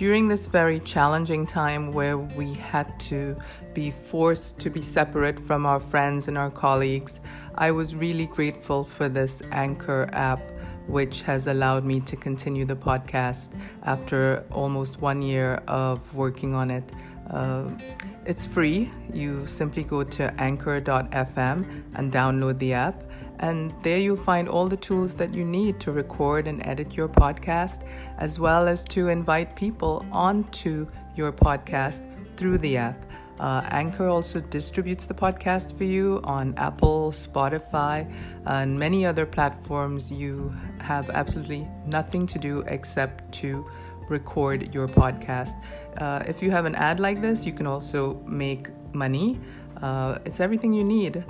during this very challenging time where we had to be forced to be separate from our friends and our colleagues, I was really grateful for this Anchor app, which has allowed me to continue the podcast after almost 1 year of working on it. It's free. You simply go to anchor.fm and download the app. And there you'll find all the tools that you need to record and edit your podcast, as well as to invite people onto your podcast through the app. Anchor also distributes the podcast for you on Apple, Spotify, and many other platforms. You have absolutely nothing to do except to record your podcast. If you have an ad like this, you can also make money. It's everything you need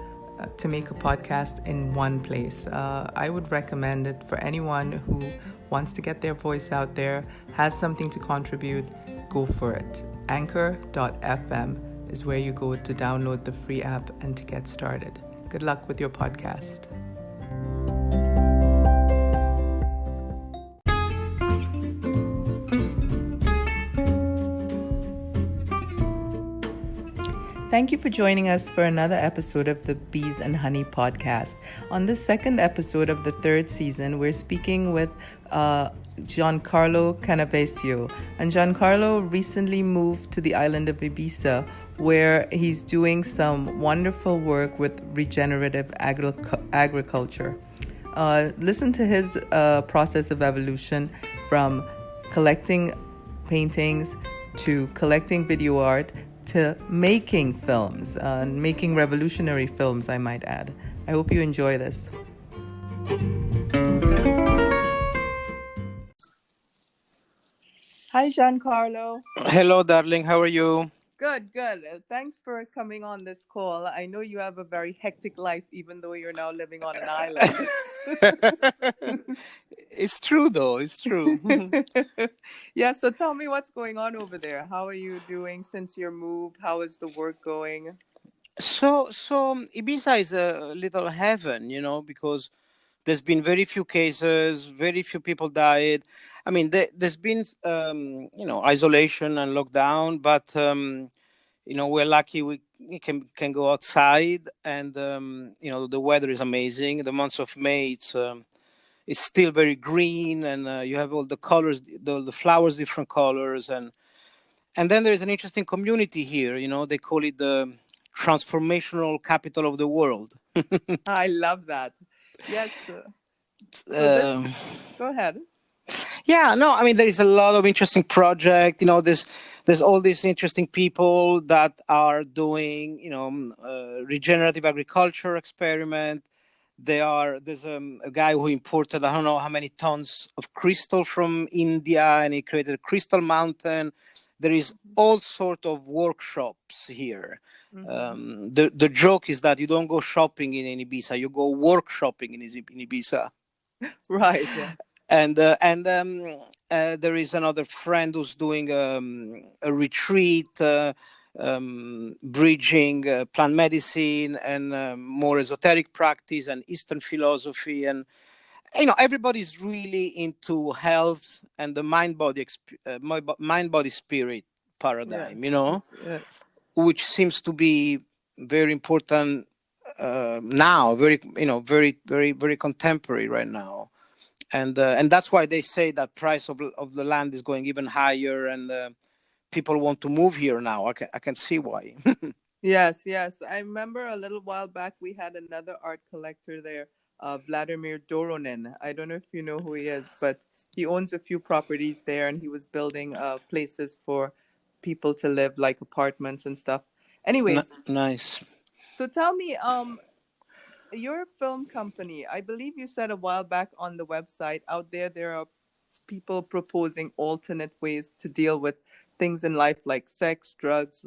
to make a podcast in one place. I would recommend it for anyone who wants to get their voice out there, has something to contribute. Go for it. Anchor.fm is where you go to download the free app and to get started. Good luck with your podcast. Thank you for joining us for another episode of the Bees and Honey podcast. On this second episode of the third season, we're speaking with Giancarlo Canavesio. And Giancarlo recently moved to the island of Ibiza, where he's doing some wonderful work with regenerative agriculture. Listen to his process of evolution from collecting paintings to collecting video art to making films, making revolutionary films, I might add. I hope you enjoy this. Hi, Giancarlo. Hello, darling. How are you? Good. Thanks for coming on this call. I know you have a very hectic life, even though you're now living on an island. It's true, though. It's true. Yeah, so tell me what's going on over there. How are you doing since your move? How is the work going? So Ibiza is a little heaven, because there's been very few cases, very few people died. I mean, there's been, isolation and lockdown, but, we're lucky we can go outside, and, the weather is amazing. The month of May, it's still very green, and you have all the colors, the flowers, different colors, and then there is an interesting community here. They call it the transformational capital of the world. I love that. Yes. Go ahead. Yeah, no, I mean, there is a lot of interesting projects. There's all these interesting people that are doing, regenerative agriculture experiment. There's a guy who imported, I don't know how many tons of crystal from India, and he created a crystal mountain. There is all sort of workshops here. Mm-hmm. The joke is that you don't go shopping in Ibiza, you go workshopping in Ibiza. Right. Yeah. And there is another friend who's doing a retreat, bridging plant medicine and more esoteric practice and Eastern philosophy, and everybody's really into health and the mind-body spirit paradigm. Yes. Which seems to be very important now, very very very contemporary right now, and that's why they say that price of the land is going even higher, and people want to move here now. I can see why. Yes. I remember a little while back we had another art collector there, Vladimir Doronin. I don't know if you know who he is, but he owns a few properties there, and he was building places for people to live, like apartments and stuff. Anyways. Nice. So tell me, your film company, I believe you said a while back on the website, out there are people proposing alternate ways to deal with things in life like sex, drugs,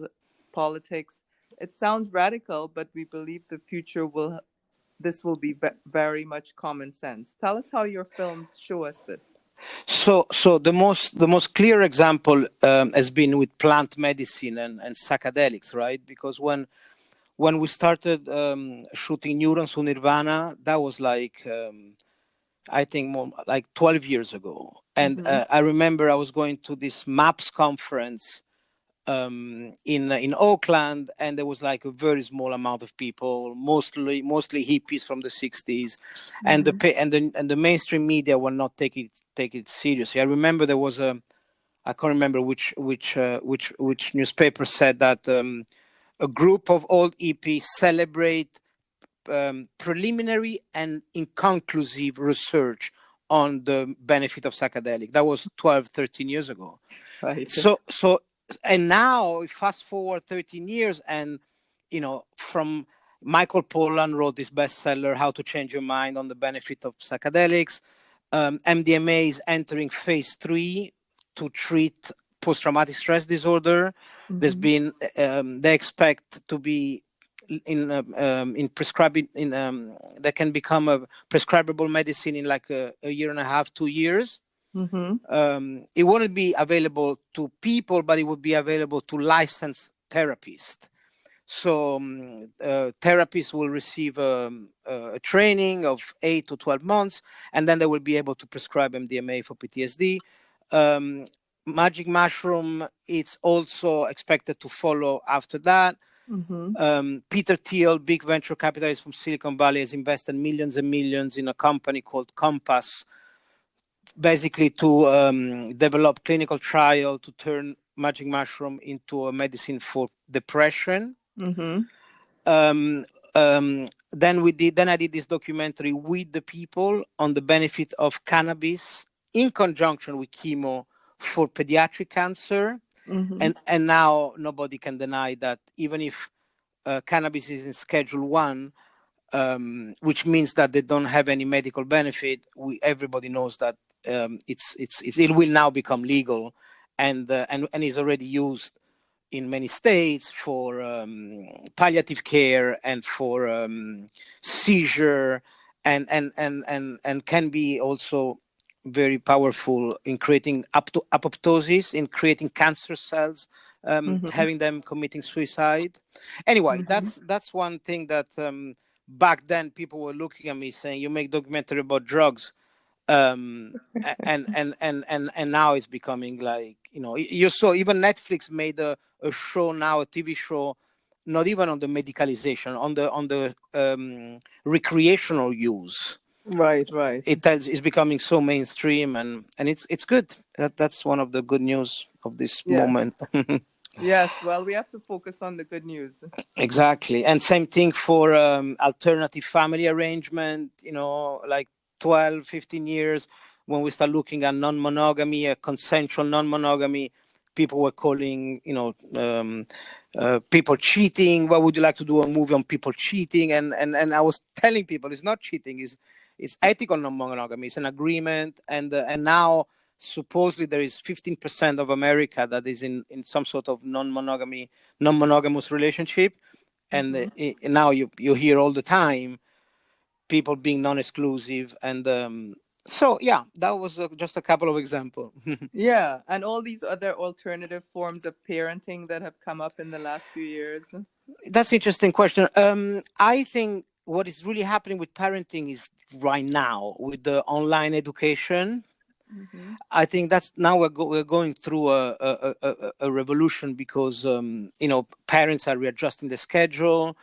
politics. It sounds radical, but we believe the future will be very much common sense. Tell us how your films show us this. So the most clear example has been with plant medicine and psychedelics, right? Because when we started shooting Neurons on Nirvana, that was like I think more like 12 years ago. And I remember I was going to this MAPS conference in Oakland, and there was like a very small amount of people, mostly hippies from the 60s, and the mainstream media were not take it seriously. I remember there was I can't remember which newspaper said that a group of old hippies celebrate preliminary and inconclusive research on the benefit of psychedelic. That was 12, 13 years ago. Right. So and now fast forward 13 years, and from Michael Pollan wrote this bestseller, How to Change Your Mind on the Benefit of Psychedelics. MDMA is entering phase 3 to treat post-traumatic stress disorder. There's been they expect to be in prescribing that can become a prescribable medicine in like a year and a half, 2 years. It wouldn't be available to people, but it would be available to licensed therapists. So therapists will receive a training of 8 to 12 months, and then they will be able to prescribe MDMA for PTSD. Magic mushroom, it's also expected to follow after that. Peter Thiel, big venture capitalist from Silicon Valley, has invested millions and millions in a company called Compass, basically to develop clinical trial to turn magic mushroom into a medicine for depression. Then I did this documentary with the people on the benefit of cannabis in conjunction with chemo for pediatric cancer. And now nobody can deny that even if cannabis is in Schedule 1, which means that they don't have any medical benefit, everybody knows that it will now become legal, and is already used in many states for palliative care and for seizure, and can be also very powerful in creating apoptosis, in creating cancer cells, having them committing suicide. Anyway, that's one thing that back then people were looking at me saying, you make documentary about drugs, and now it's becoming like, you saw even Netflix made a show now, a TV show, not even on the medicalization, on the recreational use. Right. It's becoming so mainstream, and it's good. That's one of the good news of this moment. Yes, well, we have to focus on the good news. Exactly. And same thing for alternative family arrangement, like 12, 15 years, when we start looking at non-monogamy, consensual non-monogamy, people were calling, people cheating. What would you like to do a movie on people cheating? And I was telling people it's not cheating, it's ethical non-monogamy. It's an agreement. And now supposedly there is 15% of America that is in some sort of non-monogamous relationship. And now you hear all the time people being non-exclusive. And so, yeah, that was just a couple of examples. Yeah, and all these other alternative forms of parenting that have come up in the last few years. That's an interesting question. I think what is really happening with parenting is right now with the online education. I think that's now we're going through a revolution because parents are readjusting the schedule.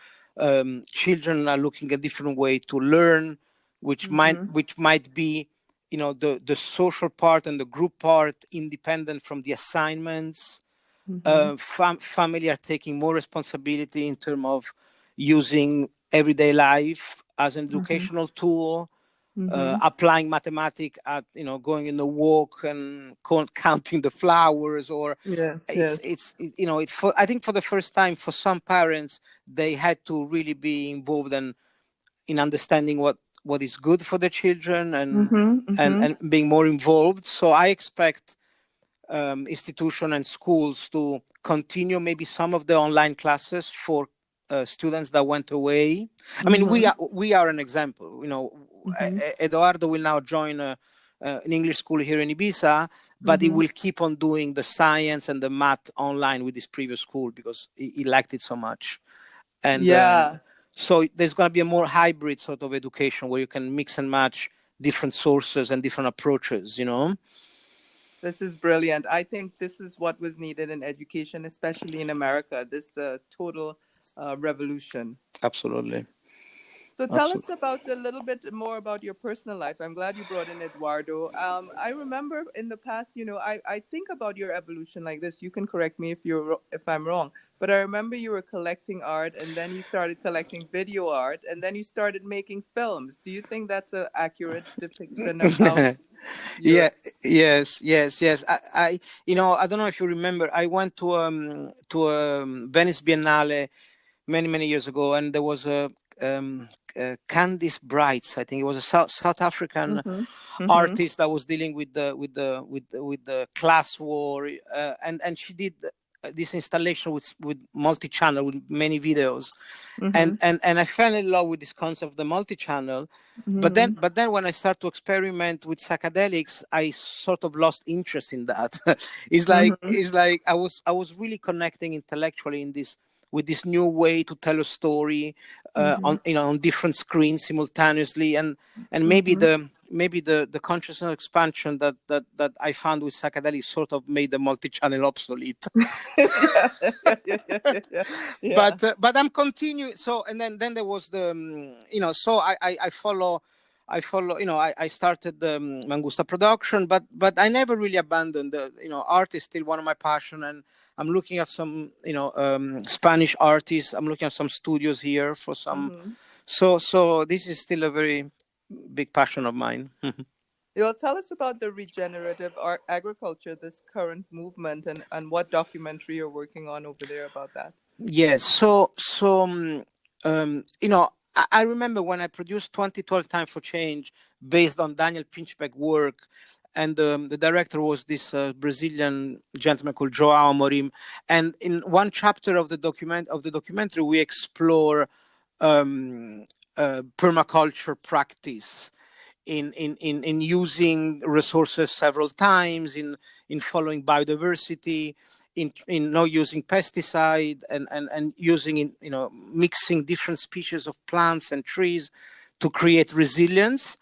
Children are looking at a different way to learn, which might be the social part and the group part independent from the assignments. Family are taking more responsibility in terms of using everyday life as an educational tool. Applying mathematics at going in the walk and counting the flowers, or I think for the first time for some parents they had to really be involved in understanding what is good for the children and being more involved. So I expect institutions and schools to continue maybe some of the online classes for students that went away. I mean, we are an example. Eduardo will now join an English school here in Ibiza, but he will keep on doing the science and the math online with his previous school because he liked it so much. And so there's going to be a more hybrid sort of education where you can mix and match different sources and different approaches, you know. This is brilliant. I think this is what was needed in education, especially in America, this total revolution. Absolutely. So tell us about a little bit more about your personal life. I'm glad you brought in Eduardo. I remember in the past, I think about your evolution like this. You can correct me if I'm wrong, but I remember you were collecting art, and then you started collecting video art, and then you started making films. Do you think that's an accurate depiction of how you? Yeah, yes. I I don't know if you remember, I went to Venice Biennale many years ago, and there was Candice Brights, I think it was a South African Mm-hmm. Mm-hmm. artist that was dealing with the class war, and she did this installation with multi-channel, with many videos, Mm-hmm. and I fell in love with this concept of the multi-channel. Mm-hmm. But then when I start to experiment with psychedelics, I sort of lost interest in that. Mm-hmm. It's like I was really connecting intellectually in this with this new way to tell a story Mm-hmm. on different screens simultaneously, and Mm-hmm. maybe the consciousness expansion that I found with psychedelics sort of made the multi-channel obsolete. Yeah, yeah. Yeah. But I'm continuing. So, and then there was the so I follow. I started the Mangusta production, but I never really abandoned the, art is still one of my passion, and I'm looking at some, Spanish artists. I'm looking at some studios here for some. Mm-hmm. So this is still a very big passion of mine. You'll tell us about the regenerative art agriculture, this current movement, and what documentary you're working on over there about that. Yes. I remember when I produced 2012 Time for Change based on Daniel Pinchbeck's work, and the director was this Brazilian gentleman called João Amorim. And in one chapter of the documentary, we explore permaculture practice in using resources several times, in following biodiversity, in not using pesticide, and using mixing different species of plants and trees to create resilience,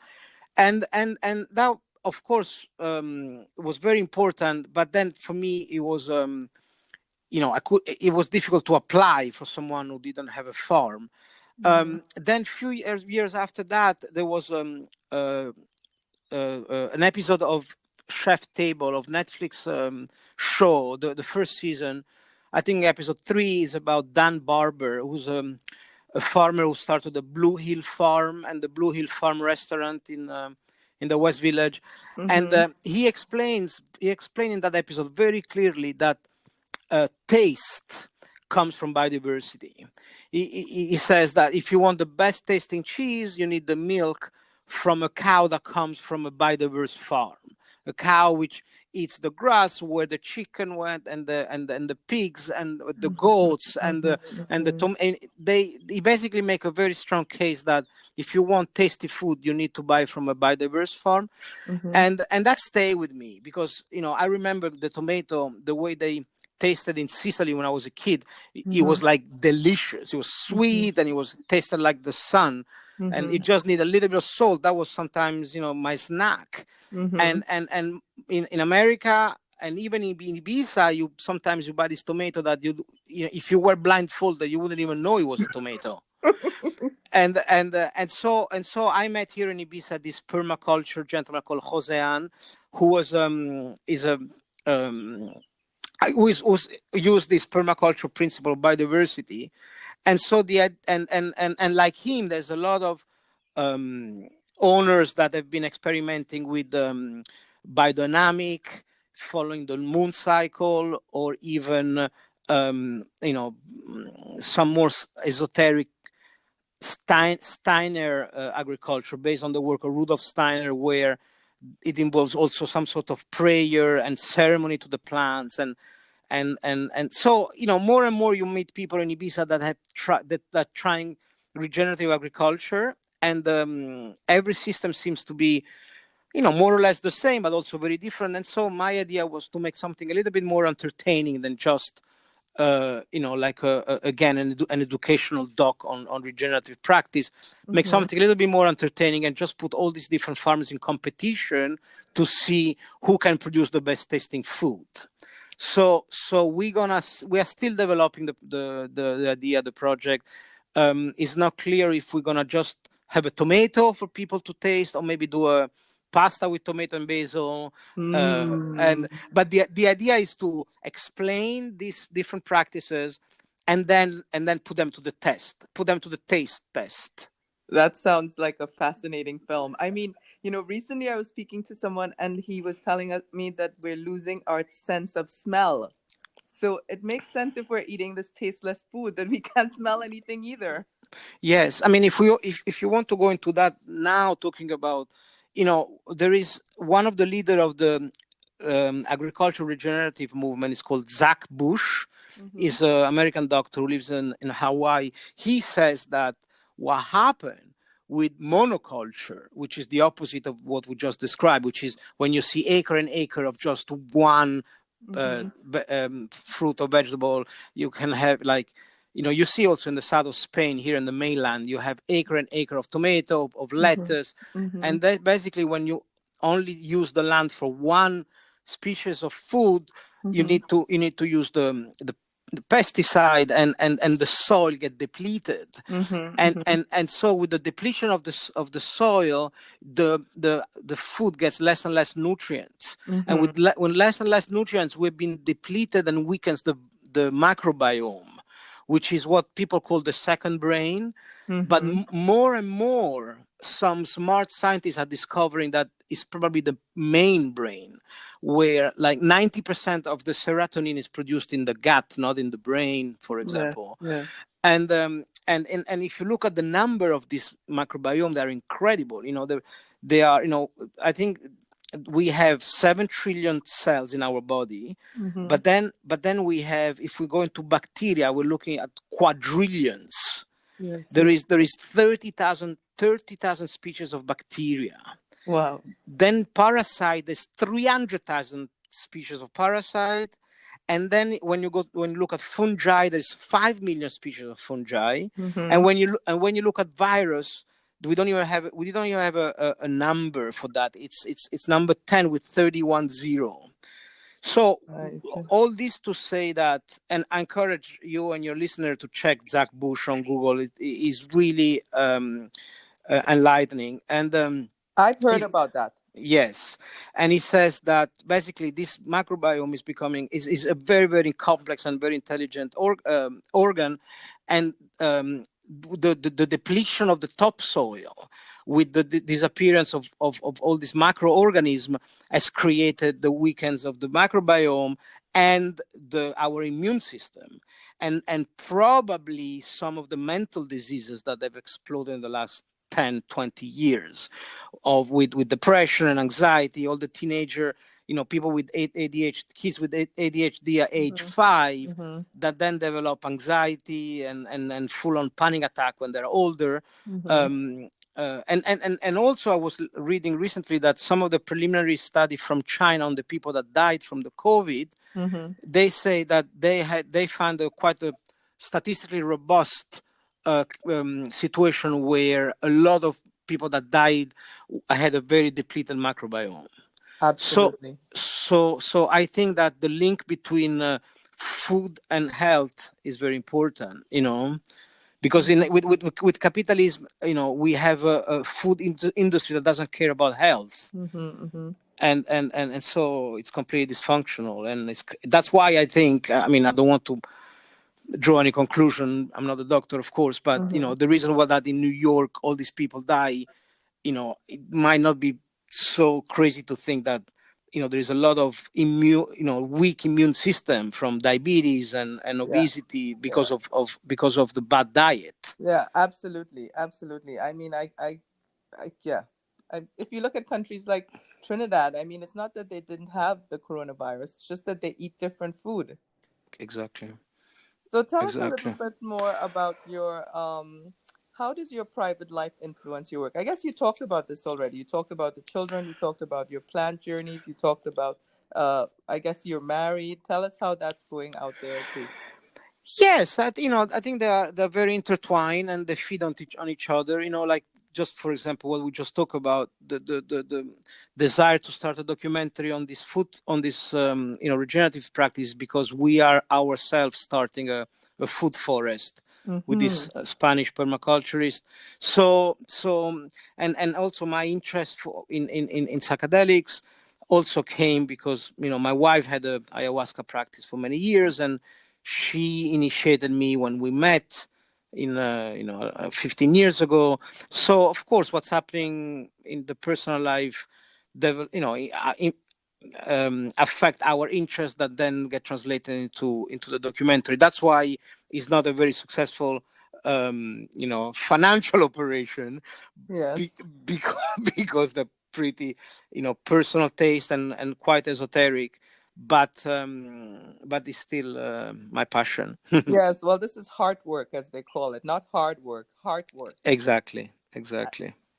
and that of course was very important. But then for me it was it was difficult to apply for someone who didn't have a farm. Then few years after that, there was an episode of Chef Table of Netflix show, the first season. I think episode 3 is about Dan Barber, who's a farmer who started the Blue Hill Farm and the Blue Hill Farm restaurant in the West Village, and he explained in that episode very clearly that taste comes from biodiversity. He says that if you want the best tasting cheese, you need the milk from a cow that comes from a biodiverse farm, a cow which eats the grass where the chicken went, and the pigs and the goats and they basically make a very strong case that if you want tasty food, you need to buy from a biodiverse farm. And that stayed with me, because I remember the tomato, the way they tasted in Sicily when I was a kid. It was like delicious. It was sweet, and it was tasted like the sun. And it just needed a little bit of salt. That was sometimes, my snack. And in America, and even in Ibiza, you sometimes buy this tomato that if you were blindfolded, you wouldn't even know it was a tomato. and so I met here in Ibiza this permaculture gentleman called Josean, who was who's used this permaculture principle of biodiversity. And so and like him, there's a lot of owners that have been experimenting with biodynamic, following the moon cycle, or even some more esoteric Steiner agriculture based on the work of Rudolf Steiner, where it involves also some sort of prayer and ceremony to the plants, and so more and more you meet people in Ibiza that have trying regenerative agriculture, and every system seems to be more or less the same, but also very different. And so my idea was to make something a little bit more entertaining than just like again an educational doc on regenerative practice, make Mm-hmm. something a little bit more entertaining, and just put all these different farmers in competition to see who can produce the best tasting food. So we are still developing the idea, the project. It's not clear if we're gonna just have a tomato for people to taste, or maybe do a pasta with tomato and basil. But the idea is to explain these different practices, and then put them to the taste test. That sounds like a fascinating film. I mean, recently I was speaking to someone and he was telling me that we're losing our sense of smell. So it makes sense if we're eating this tasteless food that we can't smell anything either. Yes, I mean, if you want to go into that now, talking about, there is one of the leader of the agricultural regenerative movement is called Zach Bush. Mm-hmm. Is an American doctor who lives in Hawaii. He says that what happened with monoculture, which is the opposite of what we just described, which is when you see acre and acre of just one fruit or vegetable, you can have like, you see also in the south of Spain, here in the mainland, you have acre and acre of tomato, of lettuce. Mm-hmm. And that basically, when you only use the land for one species of food, you need to use the pesticide, and the soil get depleted. And so with the depletion of the soil, the food gets less and less nutrients. And when less and less nutrients, we've been depleted, and weakens the microbiome, which is what people call the second brain. But more and more, some smart scientists are discovering that it's probably the main brain, where like 90% of the serotonin is produced in the gut, not in the brain, for example. Yeah. And if you look at the number of this microbiome, they're incredible. They are, I think we have 7 trillion cells in our body, but then we have, if we go into bacteria, we're looking at quadrillions. Yes. There is 30,000 species of bacteria. Wow. Then parasite, there's 300,000 species of parasite. And then when you look at fungi, there's 5 million species of fungi. And when you look at virus, we don't even have a number for that. It's number 10 with 31 zero. So all this to say that, and I encourage you and your listener to check Zach Bush on Google. It is really enlightening. And I've heard about that. yes, and he says that basically this microbiome is a very, very complex and very intelligent organ, and the depletion of the topsoil with the disappearance of all these microorganisms has created the weakness of the microbiome and our immune system, and probably some of the mental diseases that have exploded in the last 10, 20 years with depression and anxiety, all the teenager, people with ADHD, kids with ADHD at age 5 that then develop anxiety and full-on panic attack when they're older. And also I was reading recently that some of the preliminary study from China on the people that died from the COVID, they say that they found quite a statistically robust situation where a lot of people that died had a very depleted microbiome. Absolutely. So I think that the link between food and health is very important, because with capitalism, we have a food industry that doesn't care about health. And so it's completely dysfunctional, and that's why I think, I don't want to draw any conclusion. I'm not a doctor, of course, but the reason why that in New York all these people die, it might not be so crazy to think that there is a lot of weak immune system from diabetes and obesity because of the bad diet. Yeah, absolutely. I mean, if you look at countries like Trinidad, it's not that they didn't have the coronavirus, it's just that they eat different food. Exactly. So tell us a little bit more about your how does your private life influence your work? I guess you talked about this already. You talked about the children, you talked about your plant journeys, you talked about I guess you're married. Tell us how that's going out there too. Yes, I think they're very intertwined and they feed on each other. Like just for example, what we just talked about, the desire to start a documentary on this regenerative practice, because we are ourselves starting a food forest with this Spanish permaculturist. And also my interest in psychedelics also came because my wife had a ayahuasca practice for many years, and she initiated me when we met in 15 years ago. So of course what's happening in the personal life affect our interest that then get translated into the documentary. That's why it's not a very successful financial operation. Yes. Because they're pretty personal taste and quite esoteric, but it's still my passion. Yes, well, this is heart work, as they call it, not hard work, heart work. Exactly.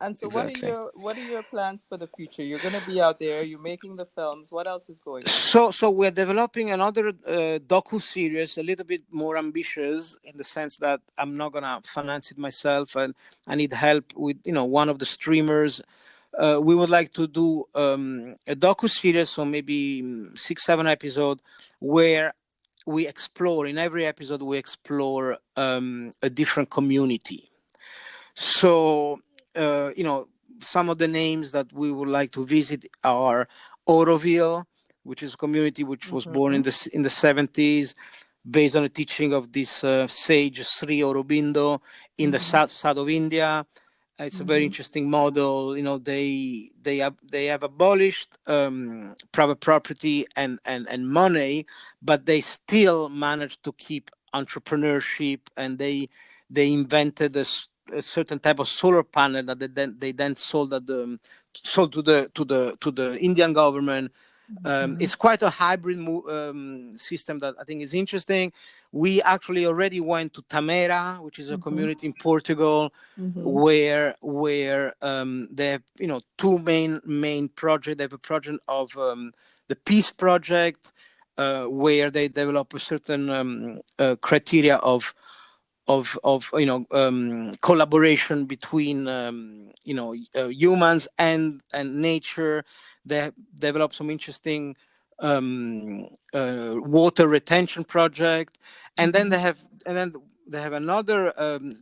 And so, what are your plans for the future? You're going to be out there. You're making the films. What else is going on? So we're developing another docu series, a little bit more ambitious in the sense that I'm not gonna finance it myself, and I need help with one of the streamers. We would like to do a docu series, so maybe 6-7 episodes, where we explore, in every episode we explore a different community. So some of the names that we would like to visit are Oroville, which is a community which was born in the 70s, based on the teaching of this sage Sri Aurobindo in the south of India. It's a very interesting model. They have abolished private property and money, but they still managed to keep entrepreneurship, and they invented a certain type of solar panel that they then sold to the Indian government. It's quite a hybrid system that I think is interesting. We actually already went to Tamera, which is a community in Portugal, where they have two main projects. They have a project of the Peace Project, where they develop a certain criteria of collaboration between humans and nature. They develop some interesting water retention project, and then they have another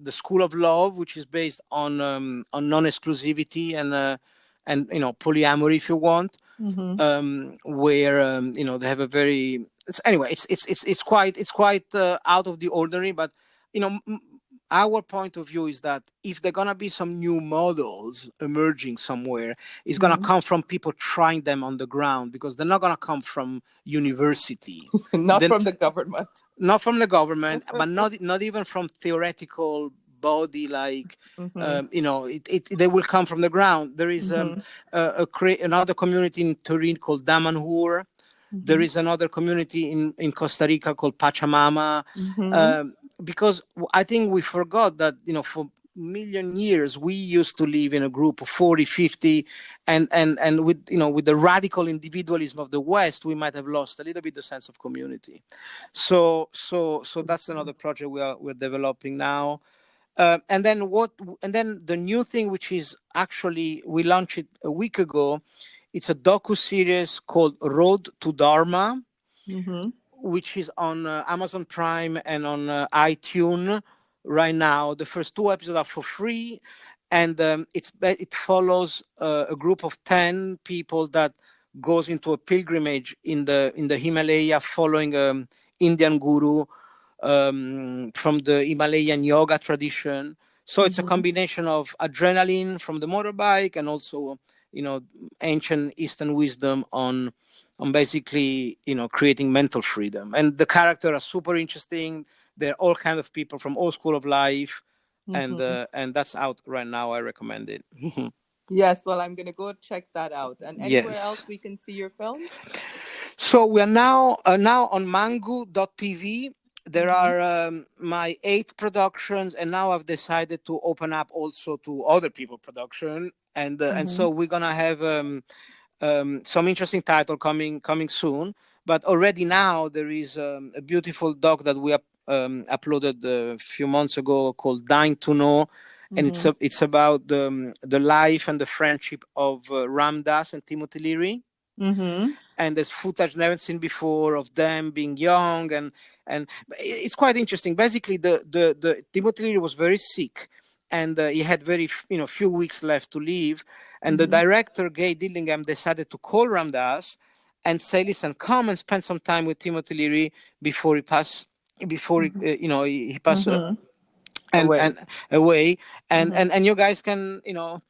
the School of Love, which is based on non-exclusivity and polyamory, if you want, where they have a very it's quite out of the ordinary, but our point of view is that if there are going to be some new models emerging somewhere, it's going to come from people trying them on the ground, because they're not going to come from university. Not from the government. Not from the government, but not even from theoretical body like, they will come from the ground. There is another community in Turin called Damanhur. There is another community in Costa Rica called Pachamama. Because I think we forgot that, for million years, we used to live in a group of 40, 50, and with, with the radical individualism of the West, we might have lost a little bit the sense of community. So that's another project we're developing now. And then the new thing, which is actually, we launched it a week ago. It's a docu-series called Road to Dharma, which is on Amazon Prime and on iTunes right now. The first 2 episodes are for free, and it follows a group of 10 people that goes into a pilgrimage in the Himalaya, following Indian guru from the Himalayan yoga tradition. So it's a combination of adrenaline from the motorbike and also ancient Eastern wisdom on basically creating mental freedom. And the characters are super interesting. They're all kind of people from all school of life, and that's out right now. I recommend it. Yes, well, I'm going to go check that out. And anywhere else we can see your films? So we are now on mango.tv. There are my 8 productions, and now I've decided to open up also to other people production, and so we're gonna have some interesting title coming soon. But already now there is a beautiful doc that we are uploaded a few months ago called Dying to Know. And it's about the life and the friendship of Ram Dass and Timothy Leary. And there's footage never seen before of them being young, and it's quite interesting. Basically, the Timothy Leary was very sick, and he had very few weeks left to live. And the director Gay Dillingham decided to call Ram Dass and say, "Listen, come and spend some time with Timothy Leary before he passed. He passed." And away, and you guys can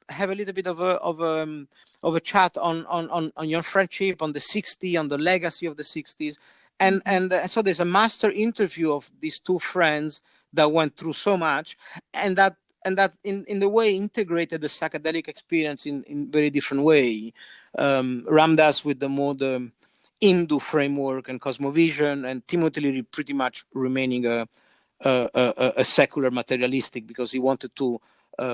have a little bit of a chat on your friendship, on the 60s, on the legacy of the 60s, and so there's a master interview of these two friends that went through so much, and that in the way integrated the psychedelic experience in very different way. Ram Dass with the more the Hindu framework and cosmovision, and Timothy Leary pretty much remaining a secular materialistic, because he wanted to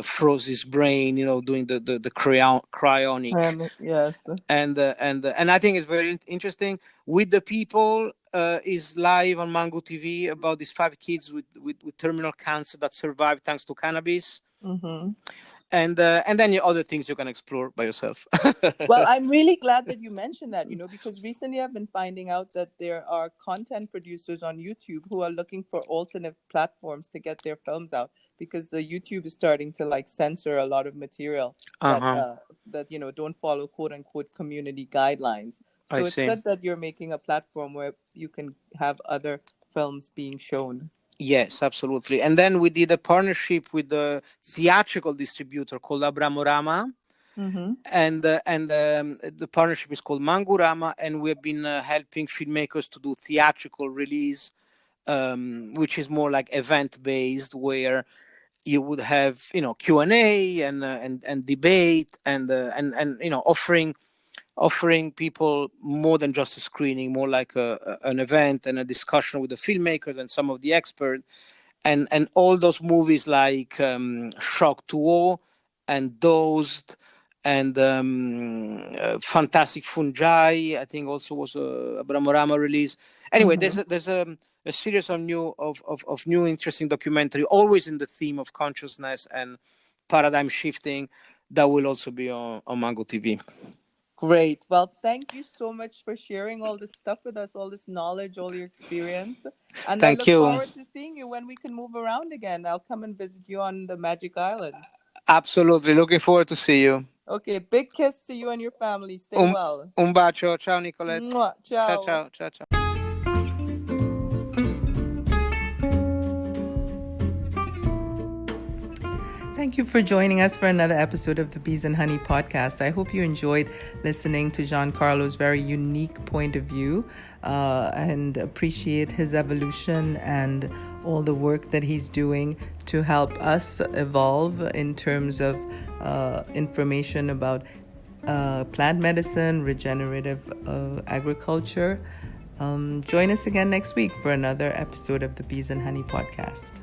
froze his brain, doing the cryonic. Yes. And I think it's very interesting. With the People is live on Mango TV about these 5 kids with terminal cancer that survived thanks to cannabis. And then other things you can explore by yourself. Well, I'm really glad that you mentioned that, because recently I've been finding out that there are content producers on YouTube who are looking for alternate platforms to get their films out, because the YouTube is starting to censor a lot of material that don't follow quote unquote community guidelines. So it's good that you're making a platform where you can have other films being shown. Yes, absolutely. And then we did a partnership with the theatrical distributor called Abramorama. And the partnership is called Mangurama, and we've been helping filmmakers to do theatrical release, which is more like event based, where you would have Q&A and debate and offering people more than just a screening, more like an event and a discussion with the filmmakers and some of the experts, and all those movies like Shock to Awe and Dosed and Fantastic Fungi, I think also was a Bramorama release. Anyway, there's a series of new interesting documentary, always in the theme of consciousness and paradigm shifting, that will also be on Mango TV. Great. Well, thank you so much for sharing all this stuff with us, all this knowledge, all your experience. And I look forward to seeing you when we can move around again. I'll come and visit you on the Magic Island. Absolutely. Looking forward to see you. Okay. Big kiss to you and your family. Stay well. Un bacio. Ciao, Nicolette. Mwah. Ciao. Ciao, ciao, ciao, ciao. Thank you for joining us for another episode of the Bees and Honey podcast. I hope you enjoyed listening to Giancarlo's very unique point of view and appreciate his evolution and all the work that he's doing to help us evolve in terms of information about plant medicine, regenerative agriculture. Join us again next week for another episode of the Bees and Honey podcast.